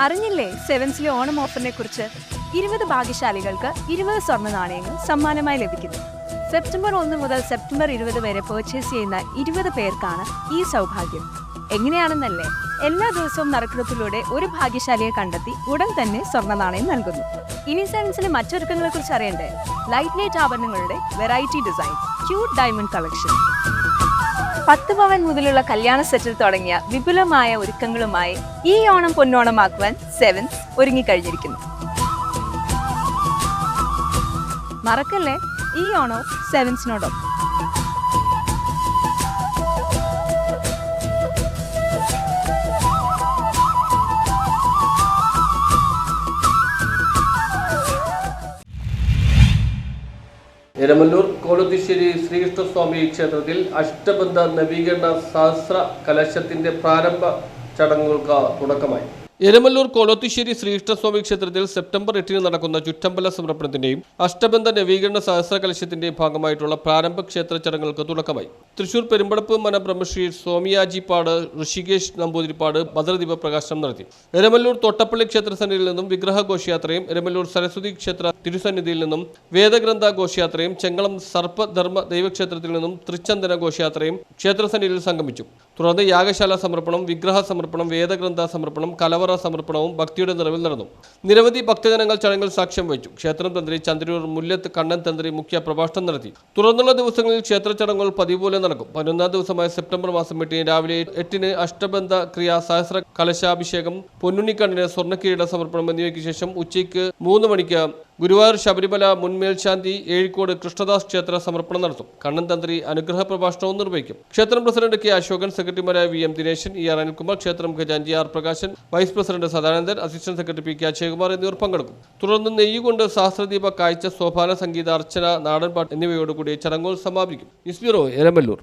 അറിഞ്ഞില്ലേ സെവൻസിലെ ഓണം ഓഫറിനെ കുറിച്ച്? 20 ഭാഗ്യശാലികൾക്ക് 20 സ്വർണ്ണ നാണയങ്ങൾ സമ്മാനമായി ലഭിക്കുന്നു. സെപ്റ്റംബർ 1 മുതൽ സെപ്റ്റംബർ 20 വരെ പർച്ചേസ് ചെയ്യുന്ന 20 പേർക്കാണ് ഈ സൗഭാഗ്യം. എങ്ങനെയാണെന്നല്ലേ? എല്ലാ ദിവസവും നറുക്കെടുപ്പിലൂടെ ഒരു ഭാഗ്യശാലിയെ കണ്ടെത്തി ഉടൻ തന്നെ സ്വർണ്ണ നാണയം നൽകുന്നു. ഇനി സെവൻസിലെ മറ്റൊരുക്കങ്ങളെ കുറിച്ച് അറിയണ്ടേ? ലൈറ്റ് വെയ്റ്റ് ആഭരണങ്ങളുടെ variety design, cute diamond collection, 10 പവൻ മുതലുള്ള കല്യാണ സെറ്റിൽ തുടങ്ങിയ വിപുലമായ ഒരുക്കങ്ങളുമായി ഈ ഓണം പൊന്നോണമാക്കുവാൻ സെവൻസ് ഒരുങ്ങിക്കഴിഞ്ഞിരിക്കുന്നു. മറക്കല്ലേ, ഈ ഓണവും സെവൻസിനോടൊപ്പം. എരമല്ലൂർ കോലത്തിശ്ശേരി ശ്രീകൃഷ്ണസ്വാമി ക്ഷേത്രത്തിൽ അഷ്ടബന്ധ നവീകരണ സഹസ്ര കലശത്തിന്റെ പ്രാരംഭ ചടങ്ങുകൾക്ക് തുടക്കമായി. എരമല്ലൂർ കോലത്തിശ്ശേരി ശ്രീകൃഷ്ണസ്വാമി ക്ഷേത്രത്തിൽ സെപ്റ്റംബർ 8 നടക്കുന്ന ചുറ്റമ്പല സമർപ്പണത്തിന്റെയും അഷ്ടബന്ധ നവീകരണ സഹസ്ര കലശത്തിന്റെയും ഭാഗമായിട്ടുള്ള പ്രാരംഭ ക്ഷേത്ര ചടങ്ങുകൾക്ക് തുടക്കമായി. തൃശൂർ പെരുമ്പടപ്പ് മന ബ്രഹ്മശ്രീ സോമിയാജിപ്പാട് ഋഷികേശ് നമ്പൂതിരിപ്പാട് ഭദ്രദീപ പ്രകാശനം നടത്തി. എരമല്ലൂർ തോട്ടപ്പള്ളി ക്ഷേത്രസന്നിധിയിൽ നിന്നും വിഗ്രഹ ഘോഷയാത്രയും എരമല്ലൂർ സരസ്വതി ക്ഷേത്ര തിരുസന്നിധിയിൽ നിന്നും വേദഗ്രന്ഥ ഘോഷയാത്രയും ചെങ്ങളം സർപ്പധർമ്മ ദൈവക്ഷേത്രത്തിൽ നിന്നും തൃച്ചന്ദന ഘോഷയാത്രയും ക്ഷേത്രസന്നിധിയിൽ സംഗമിച്ചു. തുടർന്ന് യാഗശാല സമർപ്പണം, വിഗ്രഹ സമർപ്പണം, വേദഗ്രന്ഥ സമർപ്പണം, കലവറ സമർപ്പണവും ഭക്തിയുടെ നിറവിൽ നടന്നു. നിരവധി ഭക്തജനങ്ങൾ ചടങ്ങിൽ സാക്ഷ്യം വഹിച്ചു. ക്ഷേത്രം തന്ത്രി ചന്ദ്രൂർ മുല്ലത്ത് കണ്ണൻ തന്ത്രി മുഖ്യ പ്രഭാഷണം നടത്തി. തുടർന്നുള്ള ദിവസങ്ങളിൽ ക്ഷേത്ര ചടങ്ങുകൾ പതിവ് പോലെ നടക്കും. 11ാം ദിവസമായ സെപ്റ്റംബർ മാസം 8 രാവിലെ 8 അഷ്ടബന്ധ ക്രിയ സഹസ്ര കലശാഭിഷേകം, പൊന്നുണ്ണിക്കണ്ണിന് സ്വർണ്ണക്കിരീട സമർപ്പണം എന്നിവയ്ക്ക് ശേഷം ഉച്ചയ്ക്ക് 3 മണിക്ക് ഗുരുവായൂർ ശബരിമല മുൻമേൽശാന്തി ഏഴിക്കോട് കൃഷ്ണദാസ് ക്ഷേത്ര സമർപ്പണം നടത്തും. കണ്ണൻ തന്ത്രി അനുഗ്രഹ പ്രഭാഷണവും നിർവഹിക്കും. ക്ഷേത്രം പ്രസിഡന്റ് കെ അശോകൻ, സെക്രട്ടറിമാരായ വി.എം. ദിനേശൻ, ഇ.ആർ. അനിൽകുമാർ, ക്ഷേത്രം ഖജാൻജി R. Prakashan, vice president Sadanandan, assistant secretary P K. Akshayakumar എന്നിവർ പങ്കെടുക്കും. തുടർന്ന് നെയ്യുകൊണ്ട് സഹസ്രദീപ കാഴ്ച, സോപാന സംഗീത, അർച്ചന, നാടൻപാട്ട് എന്നിവയോടുകൂടി ചടങ്ങുകൾ സമാപിക്കും. News bureau, Eramallur.